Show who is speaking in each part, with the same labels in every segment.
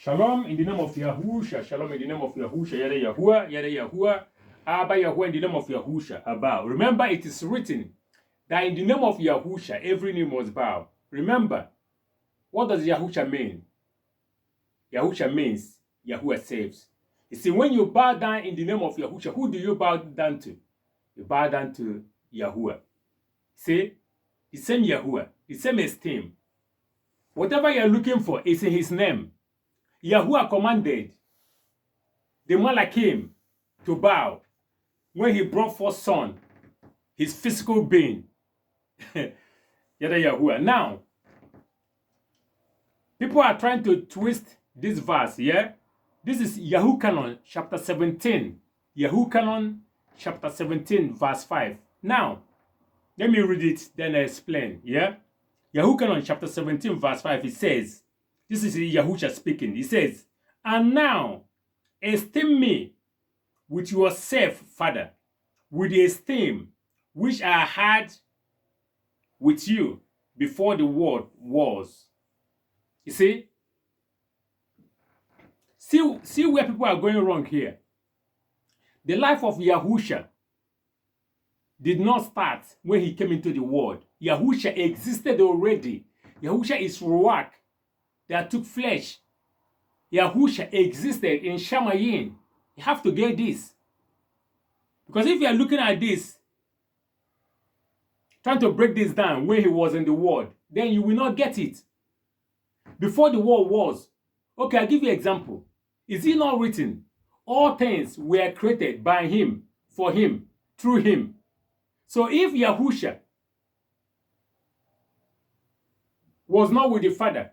Speaker 1: Shalom in the name of Yahusha. Shalom in the name of Yahusha. Yada Yahuwah. Yada Yahuwah. Abba Yahuwah in the name of Yahusha. Abba. Remember, it is written that in the name of Yahusha, every knee must bow. Remember, what does Yahusha mean? Yahusha means Yahuwah saves. You see, when you bow down in the name of Yahusha, who do you bow down to? You bow down to Yahuwah. See, the same Yahuwah, the same esteem. Whatever you're looking for is in his name. Yahuwah commanded the Malakim to bow when he brought forth son, his physical being. Yada Yahuwah. Now, people are trying to twist this verse, yeah? This is YAHUCHANAN chapter 17. YAHUCHANAN chapter 17 verse 5. Now, let me read it, then I explain, yeah? YAHUCHANAN chapter 17 verse 5, it says, this is Yahusha speaking. He says, and now, esteem me with yourself, Father, with the esteem which I had with you before the world was. You see? See where people are going wrong here. The life of Yahusha did not start when he came into the world. Yahusha existed already. Yahusha is RUACH that took flesh. Yahusha existed in SHAMAYM. You have to get this. Because if you are looking at this, trying to break this down when he was in the world, then you will not get it. Before the world was. Okay, I'll give you an example. Is it not written, all things were created by him, for him, through him? So if Yahusha was not with the Father,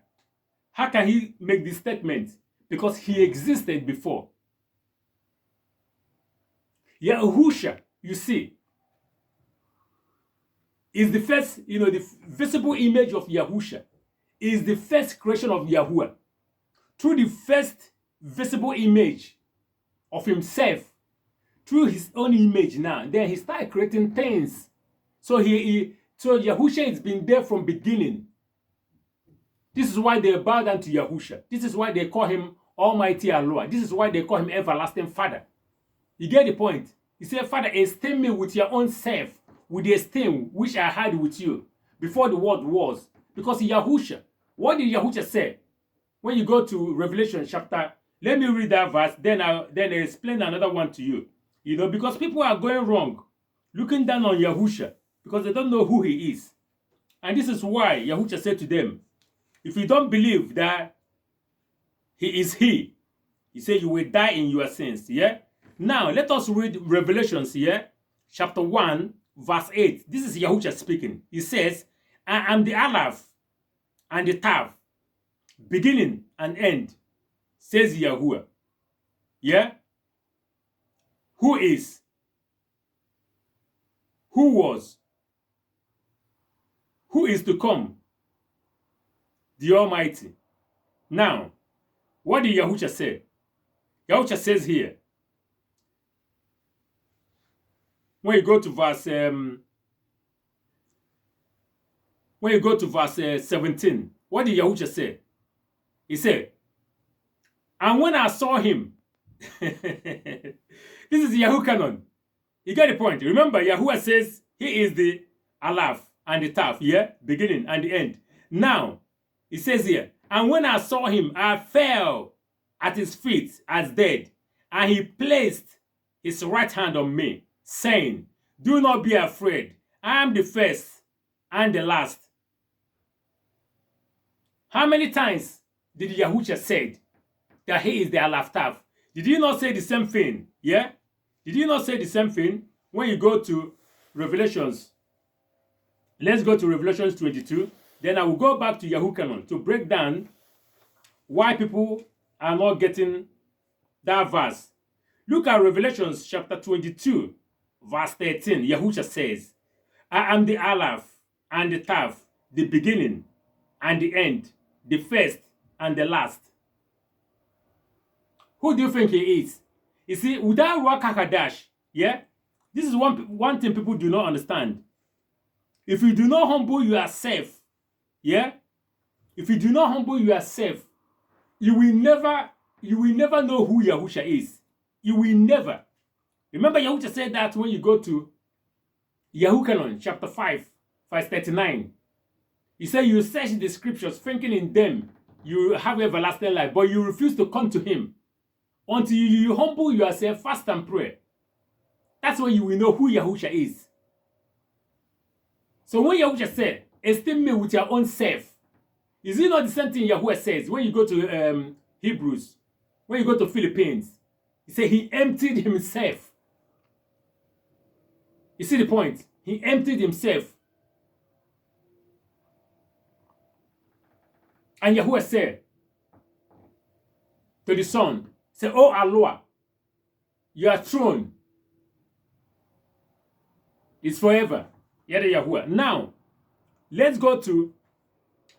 Speaker 1: how can he make this statement? Because he existed before. Yahusha, you see, is the first, the visible image of Yahusha, is the first creation of Yahuwah. Through the first visible image of himself, through his own image now, then he started creating things. So so Yahusha has been there from beginning. This is why they bow down to Yahusha. This is why they call him Almighty Allah. This is why they call him Everlasting Father. You get the point? He said, Father, esteem me with your own self, with the esteem which I had with you before the world was. Because Yahusha, what did Yahusha say? When you go to Revelation chapter, let me read that verse, then I explain another one to you. Because people are going wrong, looking down on Yahusha, because they don't know who he is. And this is why Yahusha said to them, if you don't believe that he is he said you will die in your sins, yeah? Now, let us read Revelations here, chapter 1, verse 8. This is Yahusha speaking. He says, I am the Aleph and the Tav, beginning and end, says Yahuwah. Yeah? Who is? Who was? Who is to come? The Almighty. Now, what did Yahusha say? Yahusha says here, when you go to verse 17, what did Yahusha say? He said, and when I saw him, this is YAHUCHANAN. You get the point. Remember, Yahuwah says he is the Aleph and the Tav, yeah? Beginning and the end. Now, it says here, and when I saw him, I fell at his feet as dead, and he placed his right hand on me, saying, do not be afraid. I am the first and the last. How many times did Yahusha say that he is the Aleph Tav? Did he not say the same thing? Yeah? Did he not say the same thing when you go to Revelations? Let's go to Revelations 22. Then I will go back to YAHUCHANAN to break down why people are not getting that verse. Look at Revelations chapter 22, verse 13. Yahusha says, I am the Aleph and the Tav, the beginning and the end, the first and the last. Who do you think he is? You see, without Ruach HaKodesh, yeah, this is one thing people do not understand. If you do not humble yourself, yeah, if you do not humble yourself you will never know who Yahusha is. You will never. Remember, Yahusha said that when you go to YAHUCHANAN chapter 5, verse 39. He said, you search the scriptures, thinking in them you have everlasting life, but you refuse to come to him until you humble yourself, fast and pray. That's when you will know who Yahusha is. So when Yahusha said, esteem me with your own self, is it not the same thing Yahuwah says when you go to Hebrews, when you go to Philippines? He said he emptied himself. You see the point? He emptied himself. And Yahuwah said to the Son, say, oh Allah, your throne is forever. Yada Yahuwah. Now, let's go to,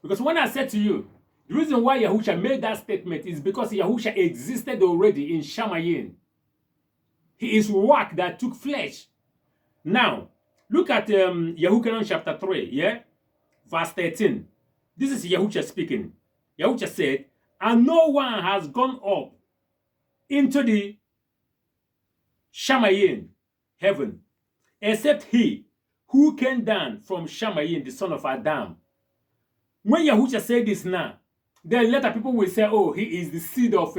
Speaker 1: because when I said to you, the reason why Yahusha made that statement is because Yahusha existed already in Shamayim. He is RUACH that took flesh. Now, look at YAHUCHANAN chapter 3, yeah? Verse 13. This is Yahusha speaking. Yahusha said, and no one has gone up into the Shamayim, heaven, except he who came down from Shamayim, the son of Adam. When Yahusha said this now, then later people will say, oh, he is the seed of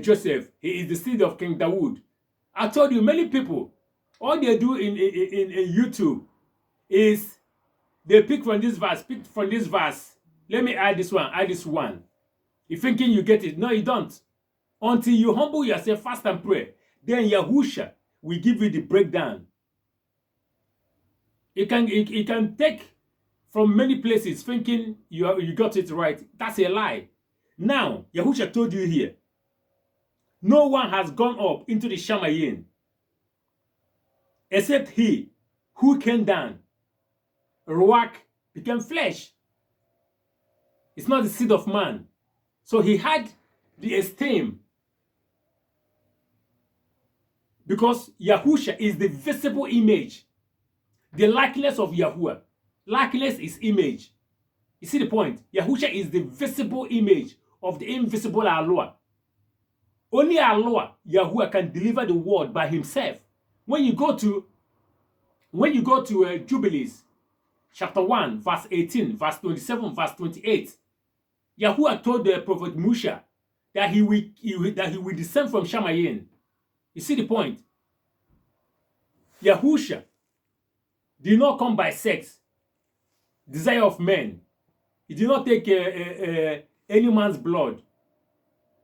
Speaker 1: Joseph. He is the seed of King Dawood. I told you, many people, all they do in YouTube is they pick from this verse, Let me add this one. You're thinking you get it. No, you don't. Until you humble yourself, fast and pray. Then Yahusha will give you the breakdown. It can take from many places thinking you got it right. That's a lie. Now, Yahusha told you here, no one has gone up into the Shamayim except he who came down. RUACH became flesh. It's not the seed of man. So he had the esteem. Because Yahusha is the visible image. The likeness of Yahuwah. Likeness is image. You see the point? Yahusha is the visible image of the invisible Allah. Only Allah, Yahuwah, can deliver the word by himself. When you go to Jubilees, chapter 1, verse 18, verse 27, verse 28, Yahuwah told the prophet Musha that he will descend from Shamayim. You see the point? Yahusha did not come by sex, desire of men. He did not take any man's blood.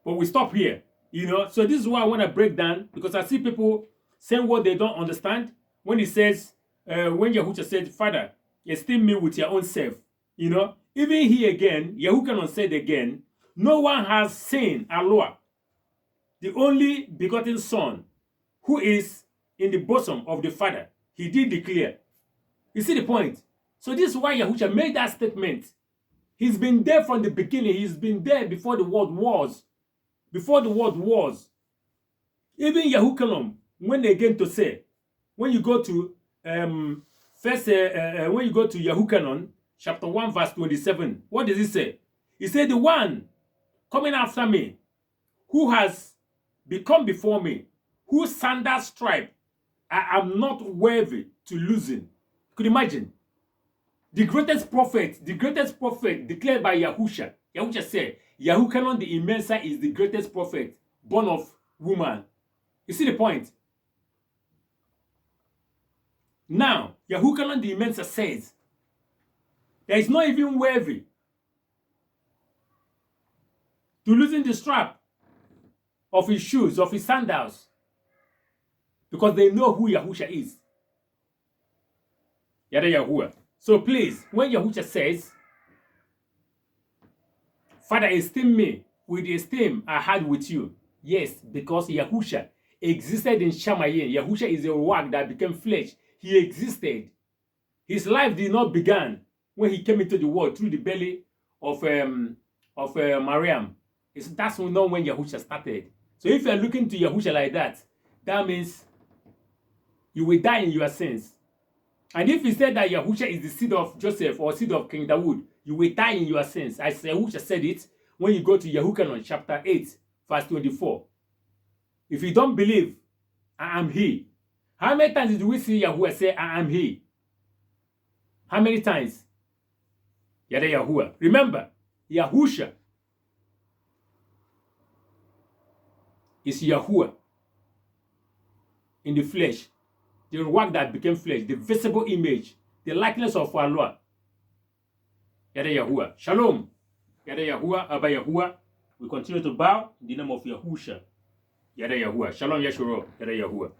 Speaker 1: But we stop here, you know. So this is why I want to break down, because I see people saying what they don't understand. When he says, when Yahusha said, Father, esteem me with your own self, you know. Even here again, YAHUCHANAN said again, no one has seen Allah, the only begotten Son, who is in the bosom of the Father. He did declare. You see the point? So this is why Yahusha made that statement. He's been there from the beginning. He's been there before the world was. Before the world was. Even YAHUCHANAN, when they came to say, when you go to when you go to YAHUCHANAN, chapter 1, verse 27, what does it say? He said, the one coming after me, who has become before me, whose sandals stripe, I am not worthy to loosen. Could you imagine? The greatest prophet declared by Yahusha. Yahusha said, YAHUCHANAN the Immenser is the greatest prophet, born of woman. You see the point? Now, YAHUCHANAN the Immenser says, there is not even worthy to loosen the strap of his shoes, of his sandals, because they know who Yahusha is. Yada Yahuwah. So please, when Yahusha says, Father, esteem me with the esteem I had with you. Yes, because Yahusha existed in Shamayim. Yahusha is a RUACH that became flesh. He existed. His life did not begin when he came into the world through the belly of Mariam. That's not when Yahusha started. So if you are looking to Yahusha like that, that means you will die in your sins. And if you said that Yahusha is the seed of Joseph or seed of King Dawood, you will die in your sins. As Yahusha said it, when you go to YAHUCHANAN chapter 8, verse 24. If you don't believe, I am He. How many times did we see Yahuwah say, I am He? How many times? Yada Yahuwah. Remember, Yahusha is Yahuwah in the flesh, the RUACH that became flesh, the visible image, the likeness of our Lord. Yada Yahuwah. Shalom. Yada Yahuwah, Abba Yahuwah. We continue to bow in the name of Yahusha. Yada Yahuwah. Shalom Yeshua. Yada Yahuwah.